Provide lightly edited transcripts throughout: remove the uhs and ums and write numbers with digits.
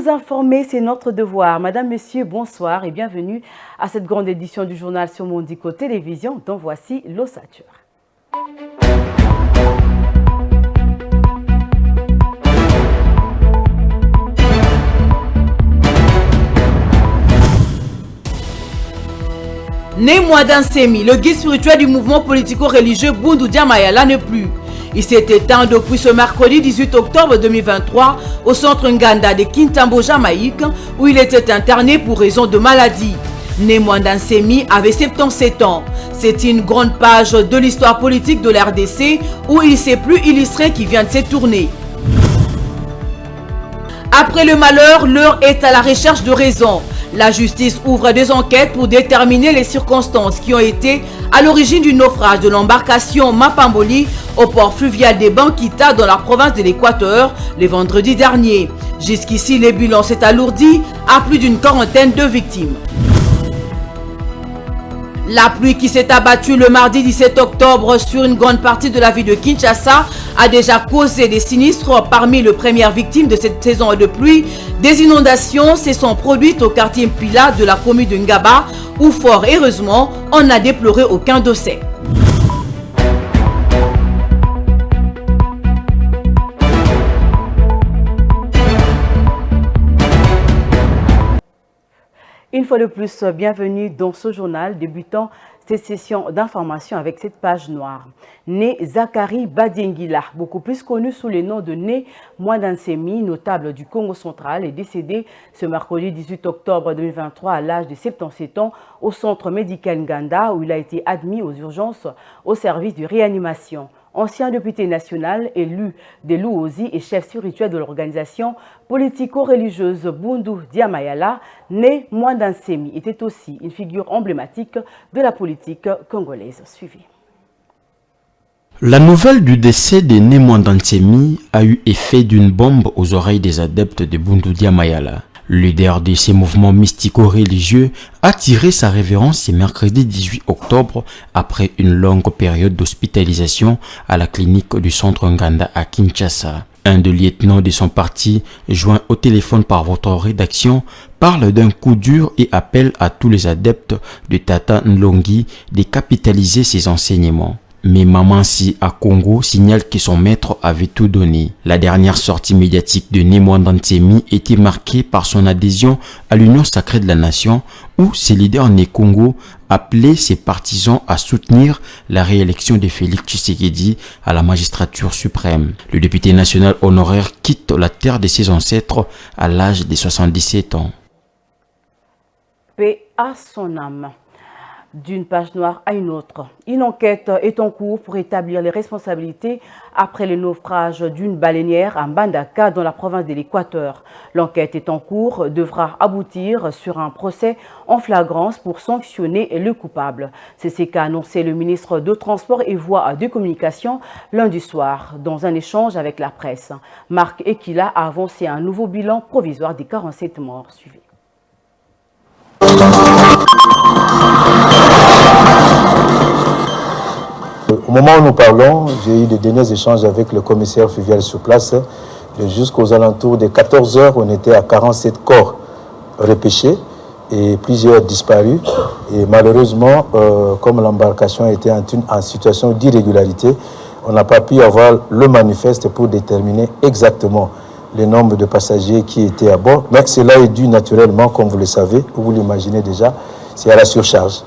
Vous informer, c'est notre devoir. Madame, Monsieur, bonsoir et bienvenue à cette grande édition du journal sur Mondico Télévision, dont voici l'ossature. Né Mwandan Nsemi, le guide spirituel du mouvement politico-religieux Bundu Dia Mayala n'est plus. Il s'est éteint depuis ce mercredi 18 octobre 2023 au centre Nganda de Kintambo, Jamaïque, où il était interné pour raison de maladie. Né Mwandan Nsemi avait 77 ans. C'est une grande page de l'histoire politique de la RDC où il s'est plus illustré qui vient de se tourner. Après le malheur, l'heure est à la recherche de raison. La justice ouvre des enquêtes pour déterminer les circonstances qui ont été à l'origine du naufrage de l'embarcation Mapamboli au port fluvial des Banquita dans la province de l'Équateur le vendredi dernier. Jusqu'ici, le bilan s'est alourdi à plus d'une quarantaine de victimes. La pluie qui s'est abattue le mardi 17 octobre sur une grande partie de la ville de Kinshasa a déjà causé des sinistres. Parmi les premières victimes de cette saison de pluie, des inondations se sont produites au quartier Mpila de la commune de Ngaba, où fort heureusement, on n'a déploré aucun décès. Une fois de plus, bienvenue dans ce journal débutant cette session d'information avec cette page noire. Né Zakari Badiengila, beaucoup plus connu sous le nom de Né Mwandan Nsemi, notable du Congo central, est décédé ce mercredi 18 octobre 2023 à l'âge de 77 ans au centre médical Nganda où il a été admis aux urgences au service de réanimation. Ancien député national, élu de l'Uozi et chef spirituel de l'organisation politico-religieuse Bundu Dia Mayala, Né Mwandan Nsemi était aussi une figure emblématique de la politique congolaise. Suivi. La nouvelle du décès de Né Mwandan Nsemi a eu effet d'une bombe aux oreilles des adeptes de Bundu Dia Mayala. Le leader de ces mouvements mystico-religieux a tiré sa révérence ce mercredi 18 octobre après une longue période d'hospitalisation à la clinique du centre Nganda à Kinshasa. Un des lieutenants de son parti, joint au téléphone par votre rédaction, parle d'un coup dur et appelle à tous les adeptes de Tata Nlongi de capitaliser ses enseignements. Mais Mamansi à Congo signale que son maître avait tout donné. La dernière sortie médiatique de Né Mwandan Nsemi était marquée par son adhésion à l'Union sacrée de la nation où ses leaders Né Congo appelaient ses partisans à soutenir la réélection de Félix Tshisekedi à la magistrature suprême. Le député national honoraire quitte la terre de ses ancêtres à l'âge de 77 ans. Paix à son âme. D'une page noire à une autre. Une enquête est en cours pour établir les responsabilités après le naufrage d'une baleinière à Mbandaka dans la province de l'Équateur. L'enquête est en cours, devra aboutir sur un procès en flagrance pour sanctionner le coupable. C'est ce qu'a annoncé le ministre de Transport et Voies de Communication lundi soir dans un échange avec la presse. Marc Ekila a avancé un nouveau bilan provisoire des 47 morts. Suivi. Au moment où nous parlons, j'ai eu des derniers échanges avec le commissaire fluvial sur place. Jusqu'aux alentours de 14 heures, on était à 47 corps repêchés et plusieurs disparus. Et malheureusement, comme l'embarcation était en situation d'irrégularité, on n'a pas pu avoir le manifeste pour déterminer exactement le nombre de passagers qui étaient à bord. Mais cela est dû naturellement, comme vous le savez, ou vous l'imaginez déjà, c'est à la surcharge.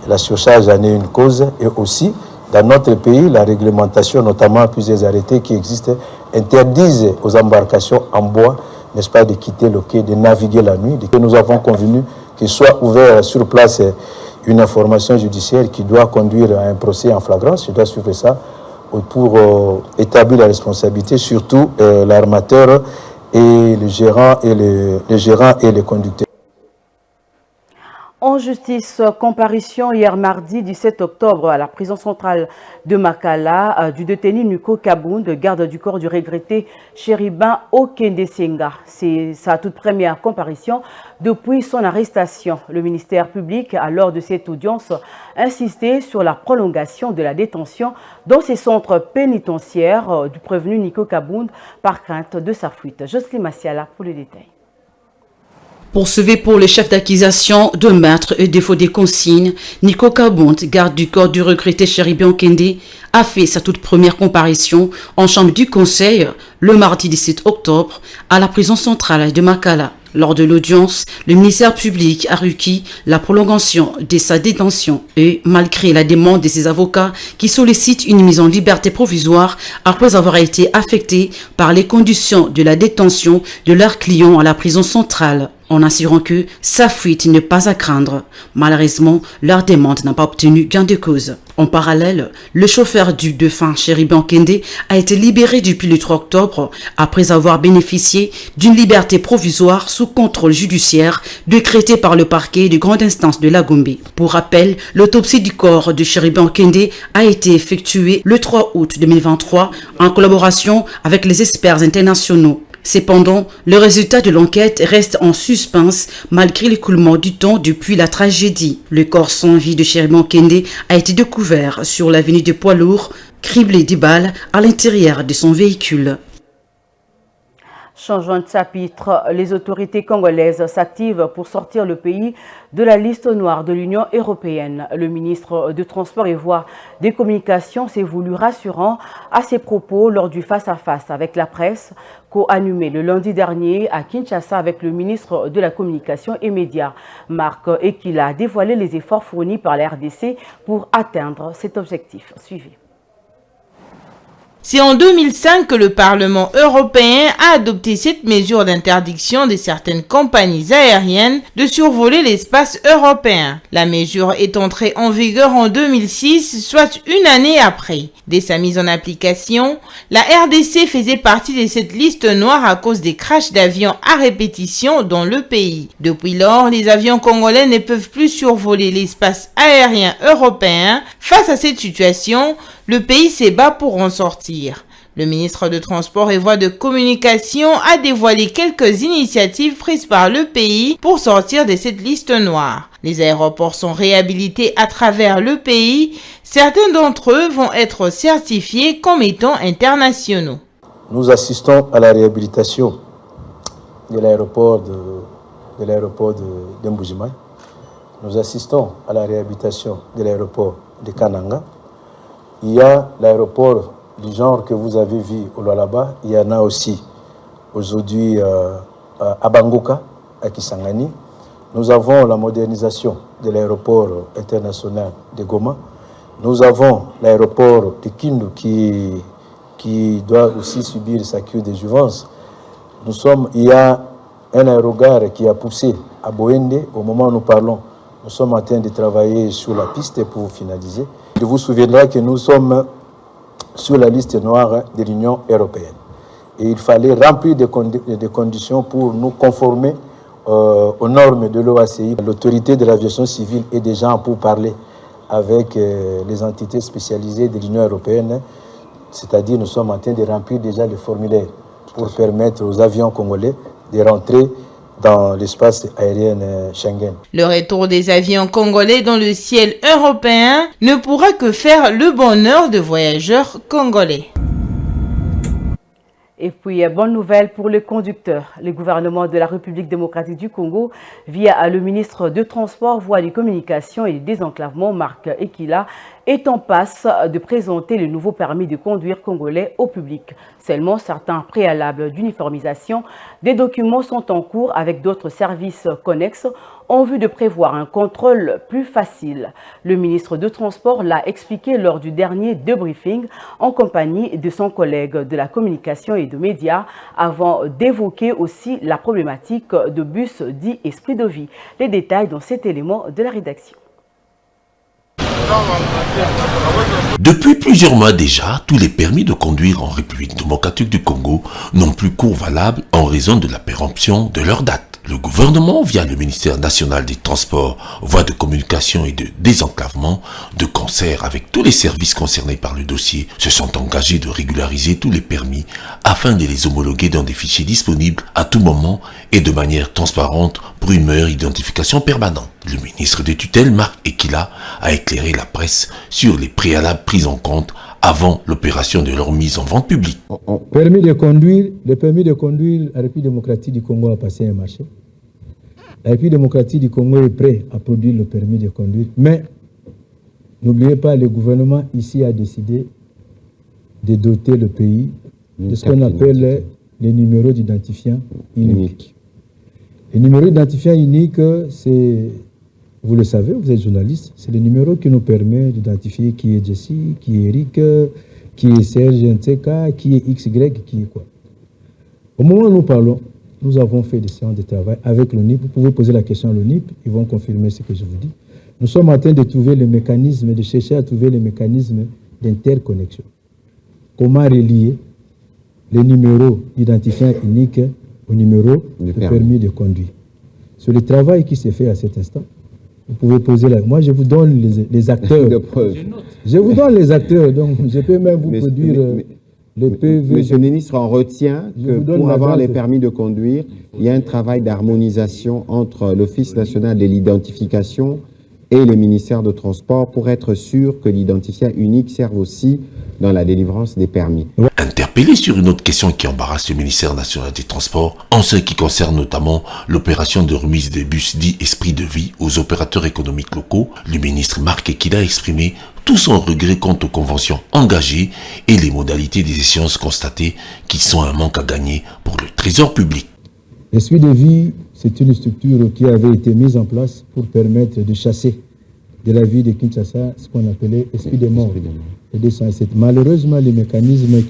Et la surcharge en est une cause et aussi, dans notre pays, la réglementation, notamment plusieurs arrêtés qui existent, interdisent aux embarcations en bois, n'est-ce pas, de quitter le quai, de naviguer la nuit. Et que nous avons convenu qu'il soit ouvert sur place une information judiciaire qui doit conduire à un procès en flagrance. Je dois suivre ça pour établir la responsabilité, surtout l'armateur et le gérant et les conducteurs. En justice, comparution hier mardi 17 octobre à la prison centrale de Makala du détenu Nuko Kabound, garde du corps du regretté Chéribin Okendesenga. C'est sa toute première comparution depuis son arrestation. Le ministère public a lors de cette audience insisté sur la prolongation de la détention dans ces centres pénitentiaires du prévenu Nuko Kabound par crainte de sa fuite. Jocelyne Massiala pour les détails. Poursuivi pour les chefs d'accusation de meurtre et défaut des consignes, Nico Kabont, garde du corps du regretté Chéribian Kende, a fait sa toute première comparution en chambre du conseil le mardi 17 octobre à la prison centrale de Makala. Lors de l'audience, le ministère public a requis la prolongation de sa détention et, malgré la demande de ses avocats qui sollicitent une mise en liberté provisoire après avoir été affectés par les conditions de la détention de leur client à la prison centrale, en assurant que sa fuite n'est pas à craindre. Malheureusement, leur demande n'a pas obtenu gain de cause. En parallèle, le chauffeur du défunt Chéribian Kende a été libéré depuis le 3 octobre après avoir bénéficié d'une liberté provisoire sous contrôle judiciaire décrétée par le parquet de grande instance de la Gombe. Pour rappel, l'autopsie du corps de Chéribian Kende a été effectuée le 3 août 2023 en collaboration avec les experts internationaux. Cependant, le résultat de l'enquête reste en suspens malgré l'écoulement du temps depuis la tragédie. Le corps sans vie de Chéribian Kende a été découvert sur l'avenue de Poids-Lourds, criblé de balles à l'intérieur de son véhicule. Changeant de chapitre, les autorités congolaises s'activent pour sortir le pays de la liste noire de l'Union européenne. Le ministre de Transport et Voies des Communications s'est voulu rassurant à ses propos lors du face-à-face avec la presse co-animé le lundi dernier à Kinshasa avec le ministre de la Communication et Médias, Marc Ekila, a dévoilé les efforts fournis par la RDC pour atteindre cet objectif. Suivez. C'est en 2005 que le Parlement européen a adopté cette mesure d'interdiction de certaines compagnies aériennes de survoler l'espace européen. La mesure est entrée en vigueur en 2006, soit une année après. Dès sa mise en application, la RDC faisait partie de cette liste noire à cause des crashs d'avions à répétition dans le pays. Depuis lors, les avions congolais ne peuvent plus survoler l'espace aérien européen. Face à cette situation, le pays se bat pour en sortir. Le ministre de Transport et Voies de Communication a dévoilé quelques initiatives prises par le pays pour sortir de cette liste noire. Les aéroports sont réhabilités à travers le pays. Certains d'entre eux vont être certifiés comme étant internationaux. Nous assistons à la réhabilitation de l'aéroport de Mbujimayi. Nous assistons à la réhabilitation de l'aéroport de Kananga. Il y a l'aéroport du genre que vous avez vu au Lualaba. Il y en a aussi aujourd'hui à Bangoka, à Kisangani. Nous avons la modernisation de l'aéroport international de Goma. Nous avons l'aéroport de Kindu qui doit aussi subir sa cure de jouvence. Il y a un aérogare qui a poussé à Boende. Au moment où nous parlons, nous sommes en train de travailler sur la piste pour finaliser. Je vous souviendrai que nous sommes sur la liste noire de l'Union européenne. Et il fallait remplir des conditions pour nous conformer aux normes de l'OACI. L'autorité de l'aviation civile est déjà pour parler avec les entités spécialisées de l'Union européenne. C'est-à-dire nous sommes en train de remplir déjà les formulaires pour permettre aux avions congolais de rentrer dans l'espace aérien Schengen. Le retour des avions congolais dans le ciel européen ne pourra que faire le bonheur de voyageurs congolais. Et puis, bonne nouvelle pour les conducteurs. Le gouvernement de la République démocratique du Congo, via le ministre de Transport, Voies des Communications et du Désenclavement, Marc Ekila, est en passe de présenter le nouveau permis de conduire congolais au public. Seulement, certains préalables d'uniformisation des documents sont en cours avec d'autres services connexes en vue de prévoir un contrôle plus facile. Le ministre de Transport l'a expliqué lors du dernier debriefing en compagnie de son collègue de la communication et de médias avant d'évoquer aussi la problématique de bus dit Esprit de vie. Les détails dans cet élément de la rédaction. Depuis plusieurs mois déjà, tous les permis de conduire en République démocratique du Congo n'ont plus cours valable en raison de la péremption de leur date. Le gouvernement, via le ministère national des Transports, Voies de Communication et de Désenclavement, de concert avec tous les services concernés par le dossier, se sont engagés de régulariser tous les permis afin de les homologuer dans des fichiers disponibles à tout moment et de manière transparente pour une meilleure identification permanente. Le ministre de tutelle, Marc Ekila, a éclairé la presse sur les préalables pris en compte avant l'opération de leur mise en vente publique. Le permis de conduire, la République démocratique du Congo a passé un marché. La République démocratique du Congo est prête à produire le permis de conduire, mais n'oubliez pas, le gouvernement ici a décidé de doter le pays de ce qu'on appelle les numéros d'identifiant uniques. Les numéros d'identifiant uniques, c'est, vous le savez, vous êtes journaliste, c'est le numéro qui nous permet d'identifier qui est Jessie, qui est Eric, qui est Serge NTK, qui est XY, qui est quoi. Au moment où nous parlons, nous avons fait des séances de travail avec l'ONIP. Vous pouvez poser la question à l'ONIP, ils vont confirmer ce que je vous dis. Nous sommes en train de trouver les mécanismes, de chercher à trouver les mécanismes d'interconnexion. Comment relier les numéros identifiants uniques au numéro de permis de conduire. C'est le travail qui s'est fait à cet instant. Vous pouvez poser la... Moi, je vous donne les acteurs. Je vous donne les acteurs, donc je peux même vous produire le PV. Monsieur le ministre, on retient que pour avoir les permis de conduire, il y a un travail d'harmonisation entre l'Office national de l'identification et les ministères de transport pour être sûr que l'identifiant unique serve aussi dans la délivrance des permis. Interpellé sur une autre question qui embarrasse le ministère national des Transports, en ce qui concerne notamment l'opération de remise des bus dits Esprit de Vie aux opérateurs économiques locaux, le ministre Marc Ekila a exprimé tout son regret quant aux conventions engagées et les modalités des échéances constatées qui sont un manque à gagner pour le trésor public. Esprit de Vie, c'est une structure qui avait été mise en place pour permettre de chasser de la ville de Kinshasa ce qu'on appelait esprit de mort. Et 207. Malheureusement, les mécanismes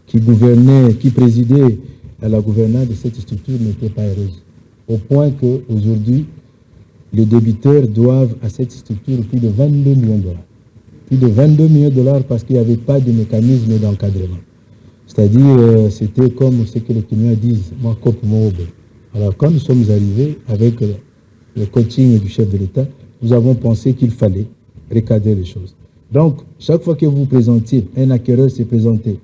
qui gouvernaient, qui présidaient à la gouvernance de cette structure n'étaient pas heureux. Au point qu'aujourd'hui, les débiteurs doivent à cette structure plus de 22 millions de dollars. Plus de 22 millions de dollars parce qu'il n'y avait pas de mécanisme d'encadrement. C'est-à-dire, c'était comme ce que les Kenyans disent, moi, cop, moi, alors, quand nous sommes arrivés avec le coaching du chef de l'État, nous avons pensé qu'il fallait recadrer les choses. Donc, chaque fois que vous présentiez, un acquéreur s'est présenté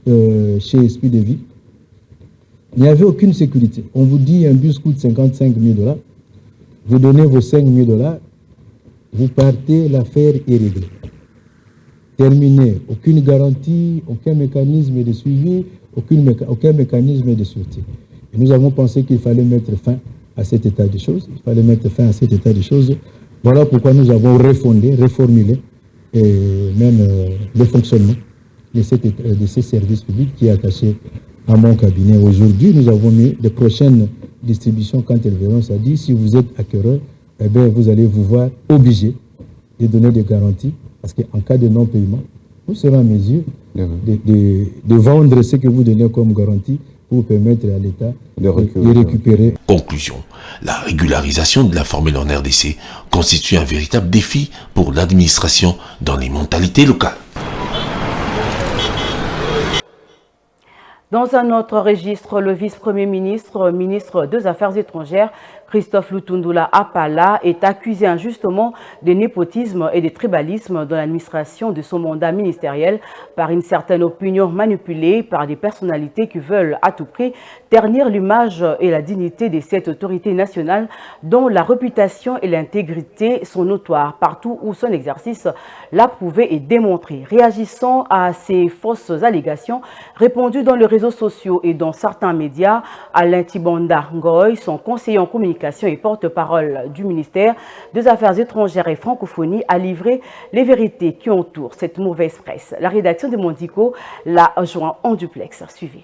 chez Esprit de Vie, il n'y avait aucune sécurité. On vous dit un bus coûte 55 000 dollars, vous donnez vos 5 000 dollars, vous partez, l'affaire est réglée. Terminé. Aucune garantie, aucun mécanisme de suivi, aucun mécanisme de sûreté. Et nous avons pensé qu'il fallait mettre fin à cet état de choses. Il fallait mettre fin à cet état de choses. Voilà pourquoi nous avons refondé, reformulé et même le fonctionnement de ces services publics qui est attaché à mon cabinet. Aujourd'hui, nous avons mis les prochaines distributions quand elles verront. Ça dit, si vous êtes acquéreur, eh bien, vous allez vous voir obligé de donner des garanties parce qu'en cas de non-paiement, nous serons en mesure de vendre ce que vous donnez comme garantie pour permettre à l'État de récupérer. Conclusion. La régularisation de la formule en RDC constitue un véritable défi pour l'administration dans les mentalités locales. Dans un autre registre, le vice-premier ministre, ministre des Affaires étrangères, Christophe Lutundula Apala, est accusé injustement de népotisme et de tribalisme dans l'administration de son mandat ministériel par une certaine opinion manipulée par des personnalités qui veulent à tout prix ternir l'image et la dignité de cette autorité nationale dont la réputation et l'intégrité sont notoires partout où son exercice l'a prouvé et démontré. Réagissant à ces fausses allégations répandues dans les réseaux sociaux et dans certains médias, Alain Tibanda Ngoy, son conseiller en communication et porte-parole du ministère des Affaires étrangères et francophonie, a livré les vérités qui entourent cette mauvaise presse. La rédaction de Mondico l'a joint en duplex. Suivi.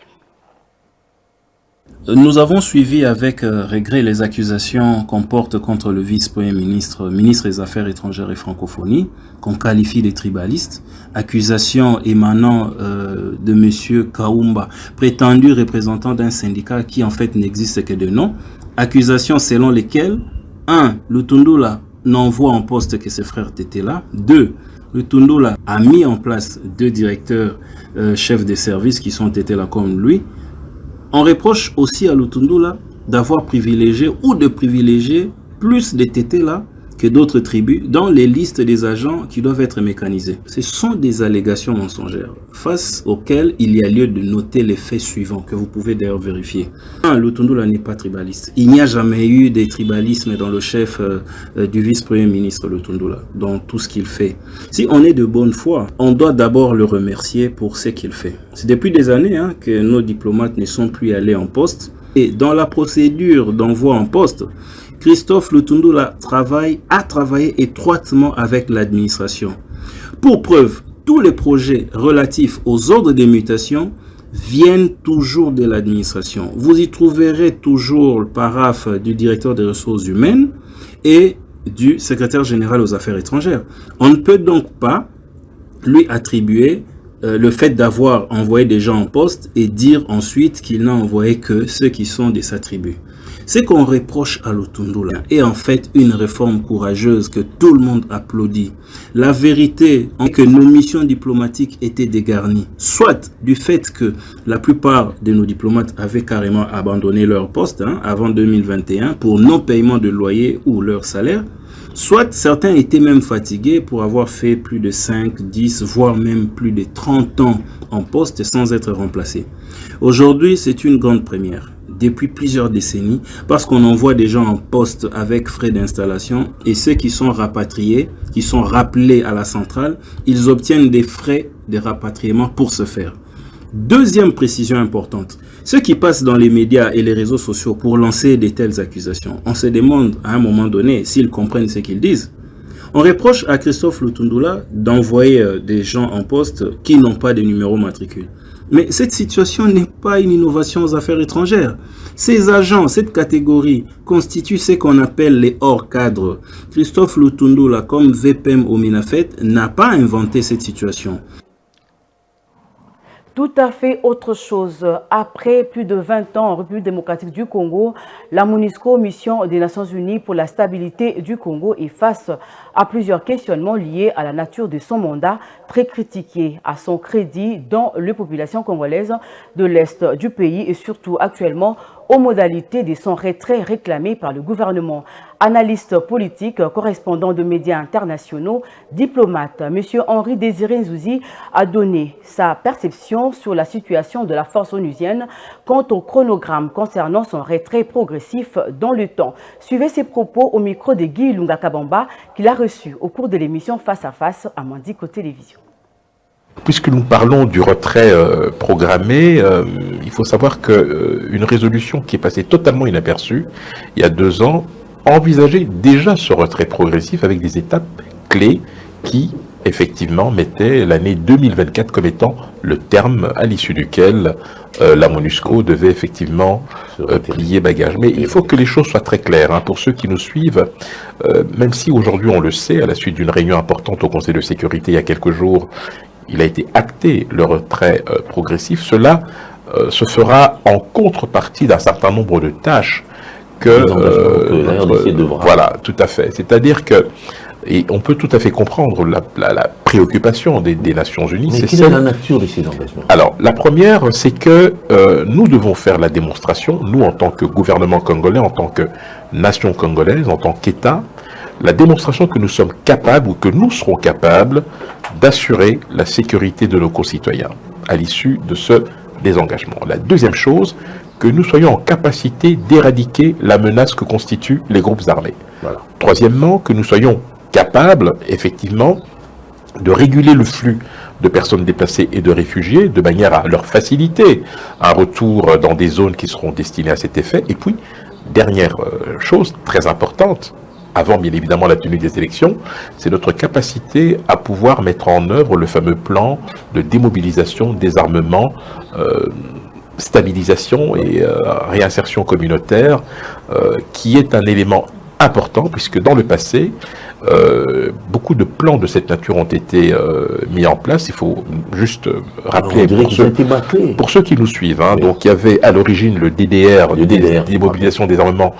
Nous avons suivi avec regret les accusations qu'on porte contre le vice-premier ministre, ministre des Affaires étrangères et francophonie, qu'on qualifie de tribaliste. Accusations émanant de M. Kaumba, prétendu représentant d'un syndicat qui en fait n'existe que de nom. Accusations selon lesquelles, 1. Lutundula n'envoie en poste que ses frères Tétéla. 2. Lutundula a mis en place 2 directeurs chefs de service qui sont Tétéla comme lui. On reproche aussi à Lutundula d'avoir privilégié ou de privilégier plus de Tétéla que que d'autres tribus dans les listes des agents qui doivent être mécanisés. Ce sont des allégations mensongères face auxquelles il y a lieu de noter les faits suivants que vous pouvez d'ailleurs vérifier. Lutundula n'est pas tribaliste. Il n'y a jamais eu des tribalismes dans le chef du vice-premier ministre Lutundula, dans tout ce qu'il fait. Si on est de bonne foi, on doit d'abord le remercier pour ce qu'il fait. C'est depuis des années que nos diplomates ne sont plus allés en poste. Et dans la procédure d'envoi en poste, Christophe Lutundula a travaillé étroitement avec l'administration. Pour preuve, tous les projets relatifs aux ordres des mutations viennent toujours de l'administration. Vous y trouverez toujours le paraphe du directeur des ressources humaines et du secrétaire général aux affaires étrangères. On ne peut donc pas lui attribuer le fait d'avoir envoyé des gens en poste et dire ensuite qu'il n'a envoyé que ceux qui sont de sa tribu. Ce qu'on reproche à Lutundula est en fait une réforme courageuse que tout le monde applaudit. La vérité est que nos missions diplomatiques étaient dégarnies, soit du fait que la plupart de nos diplomates avaient carrément abandonné leur poste avant 2021 pour non-paiement de loyer ou leur salaire, soit certains étaient même fatigués pour avoir fait plus de 5, 10, voire même plus de 30 ans en poste sans être remplacés. Aujourd'hui, c'est une grande première. Depuis plusieurs décennies, parce qu'on envoie des gens en poste avec frais d'installation et ceux qui sont rapatriés, qui sont rappelés à la centrale, ils obtiennent des frais de rapatriement pour ce faire. Deuxième précision importante, ceux qui passent dans les médias et les réseaux sociaux pour lancer de telles accusations, on se demande à un moment donné s'ils comprennent ce qu'ils disent. On reproche à Christophe Lutundula d'envoyer des gens en poste qui n'ont pas de numéro matricule. Mais cette situation n'est pas une innovation aux affaires étrangères. Ces agents, cette catégorie, constituent ce qu'on appelle les hors-cadres. Christophe Lutundula, comme VPM au Minafet, n'a pas inventé cette situation. Tout à fait autre chose. Après plus de 20 ans en République démocratique du Congo, la MONUSCO, mission des Nations Unies pour la stabilité du Congo, est face à plusieurs questionnements liés à la nature de son mandat, très critiqué à son crédit dans les populations congolaises de l'Est du pays et surtout actuellement aux modalités de son retrait réclamé par le gouvernement. Analyste politique, correspondant de médias internationaux, diplomate, M. Henri Désiré Nzouzi a donné sa perception sur la situation de la force onusienne quant au chronogramme concernant son retrait progressif dans le temps. Suivez ses propos au micro de Guy Lunga Kabamba qu'il a reçu au cours de l'émission Face à Face à Mandiko Télévision. Puisque nous parlons du retrait programmé, il faut savoir qu'une résolution qui est passée totalement inaperçue il y a 2 ans envisageait déjà ce retrait progressif avec des étapes clés qui, effectivement, mettaient l'année 2024 comme étant le terme à l'issue duquel la MONUSCO devait effectivement plier bagage. Mais il faut que les choses soient très claires pour ceux qui nous suivent, même si aujourd'hui on le sait, à la suite d'une réunion importante au Conseil de sécurité il y a quelques jours, il a été acté le retrait progressif. Cela se fera en contrepartie d'un certain nombre de tâches que voilà, tout à fait. C'est-à-dire que, et on peut tout à fait comprendre la préoccupation des Nations Unies. Mais quelle est la nature de ces engagements? Alors, la première, c'est que nous devons faire la démonstration, nous en tant que gouvernement congolais, en tant que nation congolaise, en tant qu'État, la démonstration que nous sommes capables ou que nous serons capables d'assurer la sécurité de nos concitoyens à l'issue de ce désengagement. La deuxième chose, que nous soyons en capacité d'éradiquer la menace que constituent les groupes armés. Voilà. Troisièmement, que nous soyons capables, effectivement, de réguler le flux de personnes déplacées et de réfugiés de manière à leur faciliter un retour dans des zones qui seront destinées à cet effet. Et puis, dernière chose très importante, avant bien évidemment la tenue des élections, c'est notre capacité à pouvoir mettre en œuvre le fameux plan de démobilisation, désarmement, stabilisation et réinsertion communautaire, qui est un élément important, puisque dans le passé, beaucoup de plans de cette nature ont été mis en place. Il faut juste rappeler pour ceux qui nous suivent. Oui. Donc il y avait à l'origine le DDR, démobilisation, désarmement,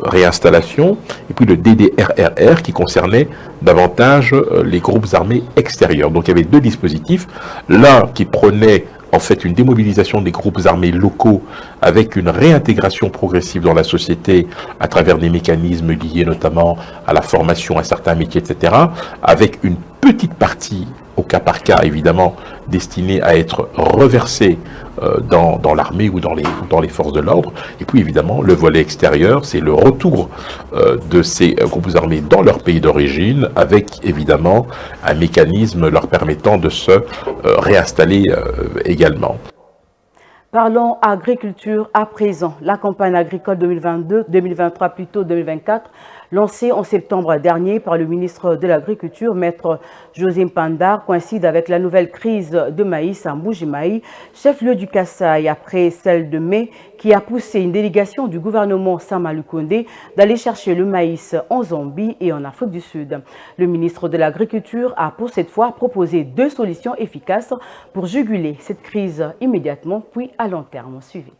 réinstallation, et puis le DDRRR qui concernait davantage les groupes armés extérieurs. Donc il y avait 2 dispositifs, l'un qui prenait en fait une démobilisation des groupes armés locaux avec une réintégration progressive dans la société à travers des mécanismes liés notamment à la formation à certains métiers, etc., avec une petite partie, au cas par cas évidemment, destinée à être reversée dans l'armée ou dans les forces de l'ordre. Et puis évidemment, le volet extérieur, c'est le retour de ces groupes armés dans leur pays d'origine, avec évidemment un mécanisme leur permettant de se réinstaller également. Parlons agriculture à présent. La campagne agricole 2022-2023, plutôt 2024, lancée en septembre dernier par le ministre de l'Agriculture, Maître José Mpanda, coïncide avec la nouvelle crise de maïs à Mbuji-Mayi, chef-lieu du Kasaï, après celle de mai, qui a poussé une délégation du gouvernement Sama Lukonde d'aller chercher le maïs en Zambie et en Afrique du Sud. Le ministre de l'Agriculture a pour cette fois proposé 2 solutions efficaces pour juguler cette crise immédiatement, puis à long terme. Suivi.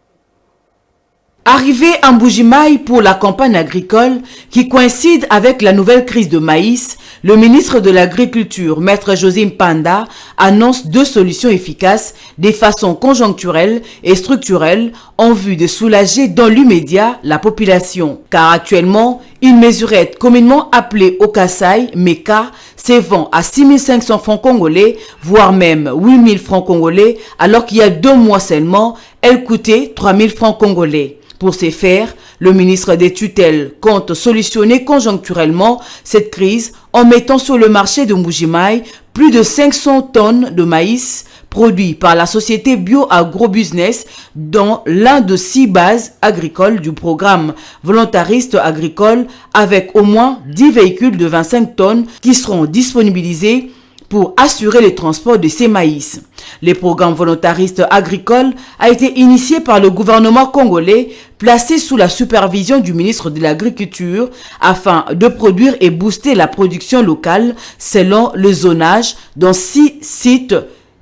Arrivé à Mbuji-Mayi pour la campagne agricole qui coïncide avec la nouvelle crise de maïs, le ministre de l'Agriculture, Maître José Mpanda, annonce 2 solutions efficaces de façon conjoncturelle et structurelle en vue de soulager dans l'immédiat la population. Car actuellement, une mesurette communément appelée au Kasaï, Meka, se vend à 6 500 francs congolais, voire même 8 000 francs congolais, alors qu'il y a 2 mois seulement, elle coûtait 3 000 francs congolais. Pour ce faire, le ministre des tutelles compte solutionner conjoncturellement cette crise en mettant sur le marché de Mbuji-Mayi plus de 500 tonnes de maïs produits par la société Bio Agro-Business dans l'un de 6 bases agricoles du programme volontariste agricole avec au moins 10 véhicules de 25 tonnes qui seront disponibilisés pour assurer le transport de ces maïs. Le programme volontariste agricole a été initié par le gouvernement congolais, placé sous la supervision du ministre de l'Agriculture, afin de produire et booster la production locale selon le zonage dans 6 sites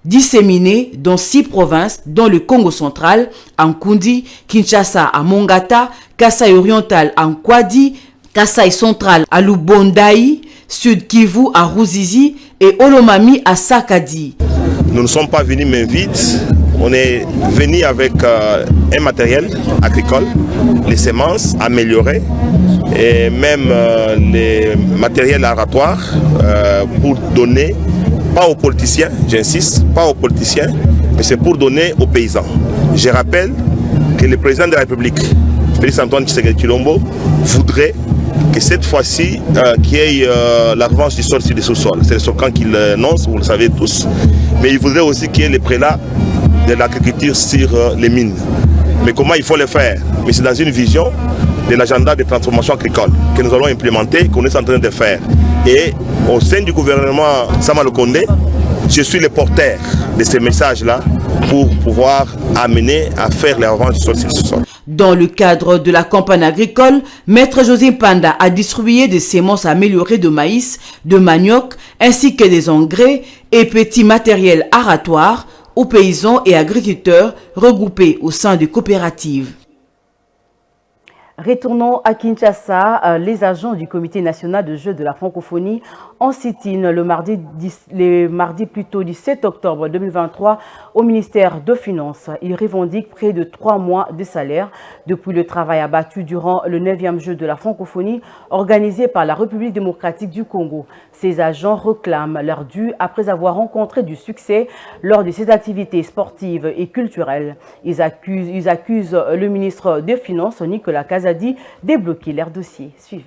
disséminés dans 6 provinces, dont le Congo central, en Kundi, Kinshasa à Mongata, Kasaï oriental en Kwadi, Kasaï central à Lubondaï, Sud Kivu à Ruzizi et Olomami à Sakadi. Nous ne sommes pas venus main vide, on est venu avec un matériel agricole, les semences améliorées et même les matériels aratoires pour donner, pas aux politiciens, j'insiste, pas aux politiciens, mais c'est pour donner aux paysans. Je rappelle que le président de la République, Félix Antoine Tshisekedi Tshilombo, voudrait que cette fois-ci, qu'il y ait la revanche du sol sur les sous-sols. C'est le slogan qu'il annonce, vous le savez tous. Mais il voudrait aussi qu'il y ait les prélats de l'agriculture sur les mines. Mais comment il faut le faire? Mais c'est dans une vision de l'agenda de transformation agricole que nous allons implémenter, qu'on est en train de faire. Et au sein du gouvernement Sama Lukonde, je suis le porteur de ces messages-là pour pouvoir amener à faire la revanche du sol sur le sous-sol. Dans le cadre de la campagne agricole, Maître José Mpanda a distribué des semences améliorées de maïs, de manioc, ainsi que des engrais et petits matériels aratoires aux paysans et agriculteurs regroupés au sein de coopératives. Retournons à Kinshasa. Les agents du Comité national de jeux de la francophonie en sit-in le mardi 17 octobre 2023 au ministère de Finances. Ils revendiquent près de 3 mois de salaire depuis le travail abattu durant le 9e jeu de la francophonie organisé par la République démocratique du Congo. Ces agents réclament leur dû après avoir rencontré du succès lors de ces activités sportives et culturelles. Ils accusent le ministre des Finances, Nicolas Kazadi, débloquer leur dossier. Suivez.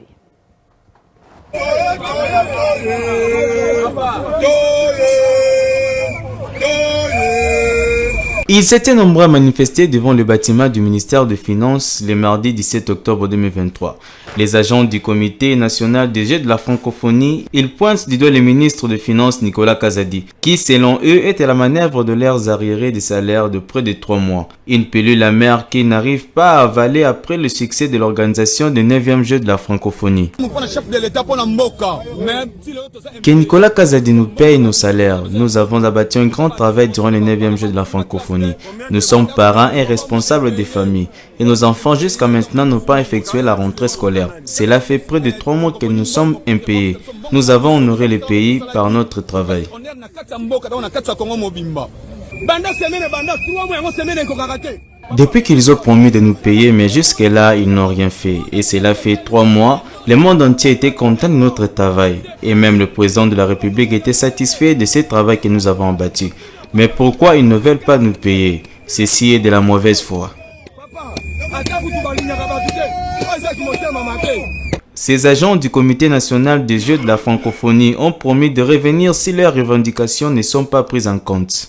Ils s'étaient nombreux à manifester devant le bâtiment du ministère des Finances le mardi 17 octobre 2023. Les agents du Comité national des jeux de la francophonie, ils pointent du doigt le ministre des Finances Nicolas Kazadi, qui selon eux était à la manœuvre de leurs arriérés de salaire de près de 3 mois. Une pilule amère qui n'arrive pas à avaler après le succès de l'organisation des 9e jeux de la francophonie. Que Nicolas Kazadi nous paye nos salaires. Nous avons abattu un grand travail durant les 9e jeux de la francophonie. Nous sommes parents et responsables des familles. Et nos enfants jusqu'à maintenant n'ont pas effectué la rentrée scolaire. Cela fait près de 3 mois que nous sommes impayés. Nous avons honoré le pays par notre travail. Depuis qu'ils ont promis de nous payer, mais jusque-là, ils n'ont rien fait. Et cela fait 3 mois. Le monde entier était content de notre travail. Et même le président de la République était satisfait de ce travail que nous avons bâti. Mais pourquoi ils ne veulent pas nous payer? Ceci est de la mauvaise foi. Ces agents du Comité national des Jeux de la francophonie ont promis de revenir si leurs revendications ne sont pas prises en compte.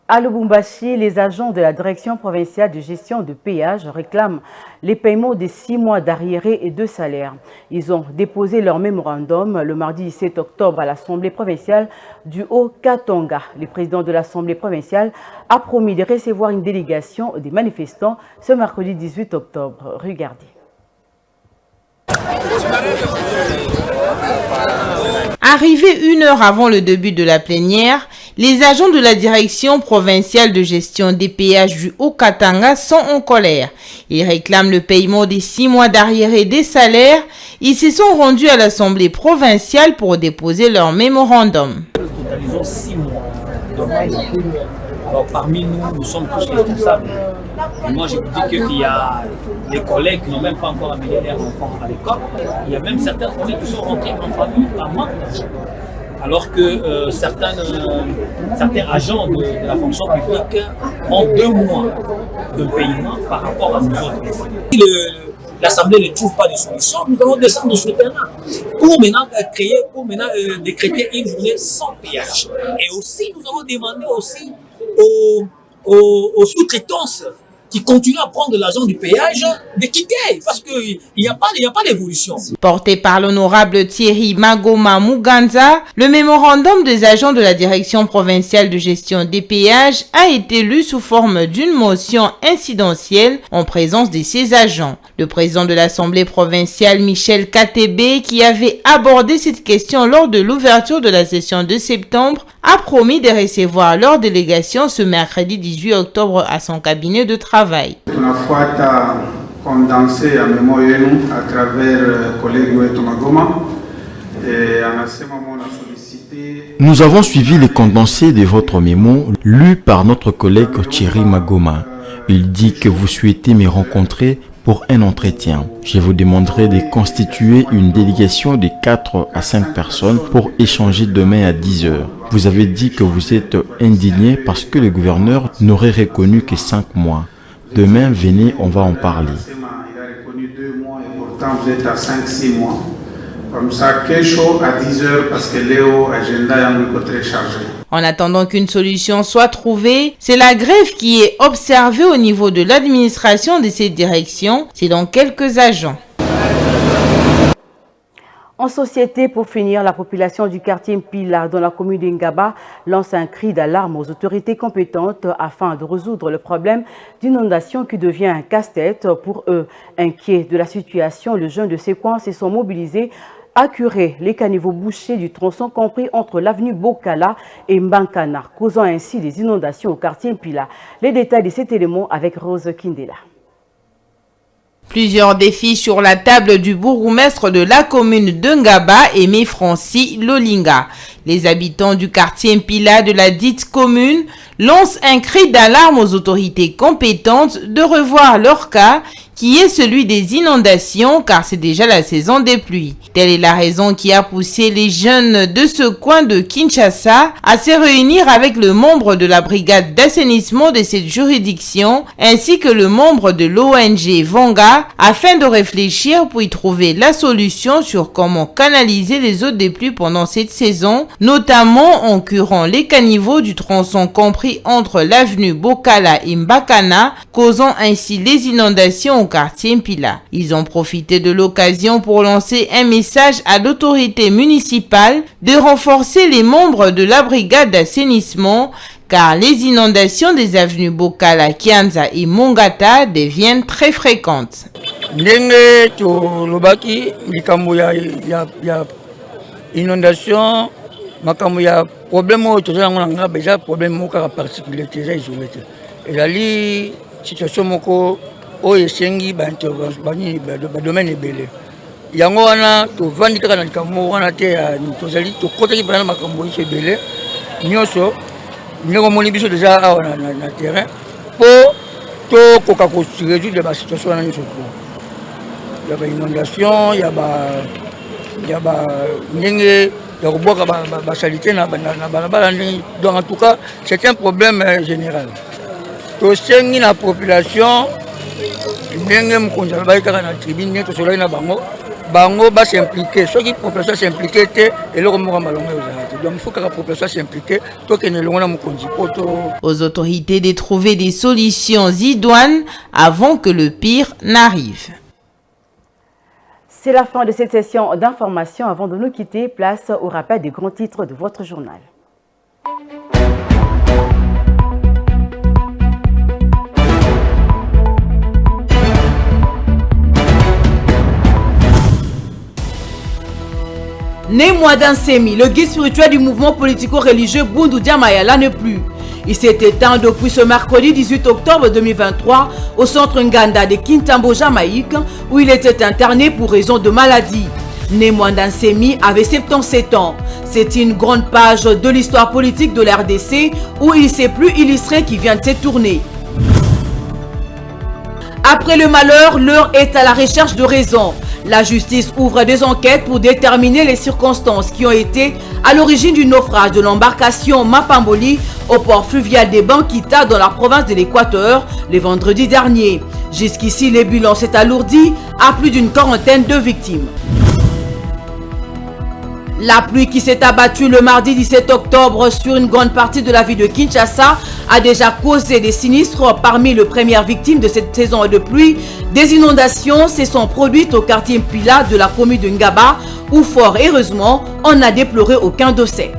À Lubumbashi, les agents de la direction provinciale de gestion de péage réclament les paiements des 6 mois d'arriérés et de salaire. Ils ont déposé leur mémorandum le mardi 17 octobre à l'Assemblée provinciale du Haut-Katanga. Le président de l'Assemblée provinciale a promis de recevoir une délégation des manifestants ce mercredi 18 octobre. Regardez. Arrivés 1 heure avant le début de la plénière, les agents de la direction provinciale de gestion des péages du Haut-Katanga sont en colère. Ils réclament le paiement des 6 mois d'arriérés des salaires. Ils se sont rendus à l'Assemblée provinciale pour déposer leur mémorandum. Nous totalisons 6 mois. Alors parmi nous, nous sommes tous responsables. Et moi, je vous dis qu'il y a des collègues qui n'ont même pas encore amené leurs enfants à l'école. Il y a même certains collègues qui sont rentrés en famille par manque d'argent. Alors que certains agents de la fonction publique ont 2 mois de paiement par rapport à nous autres. Si l'Assemblée ne trouve pas de solution, nous allons descendre sur le terrain pour maintenant décréter une journée sans péage. Et aussi, nous allons demander aussi aux sous-traitances qui continuent à prendre l'argent du péage de quitter parce qu'il n'y a pas d'évolution. Porté par l'honorable Thierry Magoma Muganza, le mémorandum des agents de la direction provinciale de gestion des péages a été lu sous forme d'une motion incidentielle en présence de ses agents. Le président de l'Assemblée provinciale Michel Katebe, qui avait abordé cette question lors de l'ouverture de la session de septembre, a promis de recevoir leur délégation ce mercredi 18 octobre à son cabinet de travail. Tunafuata condensé à mémoire à travers collègue Magoma et anasema mona sollicité. Nous avons suivi les condensés de votre mémo lu par notre collègue Thierry Magoma. Il dit que vous souhaitez me rencontrer pour un entretien. Je vous demanderai de constituer une délégation de 4 à 5 personnes pour échanger demain à 10 heures. Vous avez dit que vous êtes indigné parce que le gouverneur n'aurait reconnu que 5 mois. Demain, venez, on va en parler. Il a reconnu 2 mois et pourtant vous êtes à 5-6 mois. Comme ça, quelque chose à 10 heures parce que Léo, agenda est un peu très chargé. En attendant qu'une solution soit trouvée, c'est la grève qui est observée au niveau de l'administration de ces directions, c'est dans quelques agents. En société, pour finir, la population du quartier Mpila dans la commune d'Ingaba lance un cri d'alarme aux autorités compétentes afin de résoudre le problème d'inondation qui devient un casse-tête pour eux. Inquiets de la situation, les jeunes de ces coins se sont mobilisés à curer les caniveaux bouchés du tronçon compris entre l'avenue Bokala et Mbankana, causant ainsi des inondations au quartier Mpila. Les détails de cet élément avec Rose Kindela. Plusieurs défis sur la table du bourgmestre de la commune de Ngaba, Aimé Francis Lolinga. Les habitants du quartier Mpila de la dite commune lancent un cri d'alarme aux autorités compétentes de revoir leur cas, qui est celui des inondations, car c'est déjà la saison des pluies. Telle est la raison qui a poussé les jeunes de ce coin de Kinshasa à se réunir avec le membre de la brigade d'assainissement de cette juridiction, ainsi que le membre de l'ONG Vanga, afin de réfléchir pour y trouver la solution sur comment canaliser les eaux des pluies pendant cette saison, notamment en curant les caniveaux du tronçon compris entre l'avenue Bokala et Mbakana, causant ainsi les inondations au quartier Mpila. Ils ont profité de l'occasion pour lancer un message à l'autorité municipale de renforcer les membres de la brigade d'assainissement, car les inondations des avenues Bokala, Kianza et Mongata deviennent très fréquentes. Ndenge to lobaki likambo ya inondation makambo ya problème oyo tozala ngo nanga beja problème moko kaka particulier teza isolé te ezali situation moko oyo esengi badomaine ebele yango wana tovandi kaka na likambo wana te tozali tokotaki mpena na makambo biso ebele nyonso ndenge omoni biso deja awa na terrain mpo tokoka korésoudre basituation wana nyonso to ya bainondation ya ndenge ya kobwaka basalite na balabala ndenge. Donc en tout cas c'est un problème général. Tosengi na population ndenge mokonzi alobaki kaka na tribune ndenge tosolaki na bango s'impliquer. Ceux qui population s'impliquer te eloko moko malongo ezala te. Donc il faut que la population s'impliquer tokende elongo na mokonzi poto. Aux autorités de trouver des solutions idoines avant que le pire n'arrive. C'est la fin de cette session d'information. Avant de nous quitter, place au rappel des grands titres de votre journal. Né Mouadan Semi, le guide spirituel du mouvement politico-religieux Bundu Dia Mayala n'est plus. Il s'est éteint depuis ce mercredi 18 octobre 2023 au centre Nganda de Kintambo, Jamaïque, où il était interné pour raison de maladie. Né Mouadan Semi avait 77 ans. C'est une grande page de l'histoire politique de l'RDC où il s'est plus illustré qui vient de se tourner. Après le malheur, l'heure est à la recherche de raisons. La justice ouvre des enquêtes pour déterminer les circonstances qui ont été à l'origine du naufrage de l'embarcation Mapamboli au port fluvial des Banquita dans la province de l'Équateur le vendredi dernier. Jusqu'ici, les bilans s'est alourdi à plus d'une quarantaine de victimes. La pluie qui s'est abattue le mardi 17 octobre sur une grande partie de la ville de Kinshasa a déjà causé des sinistres. Parmi les premières victimes de cette saison de pluie, des inondations se sont produites au quartier Mpila de la commune de Ngaba, où fort heureusement, on n'a déploré aucun décès.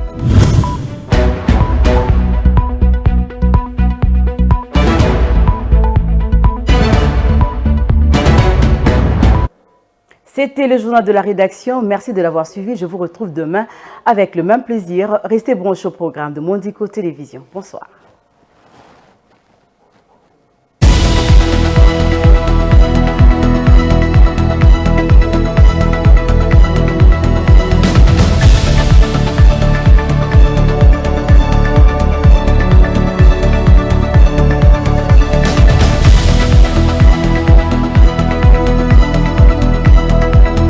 C'était le journal de la rédaction. Merci de l'avoir suivi. Je vous retrouve demain avec le même plaisir. Restez branchés au programme de Mondico Télévision. Bonsoir.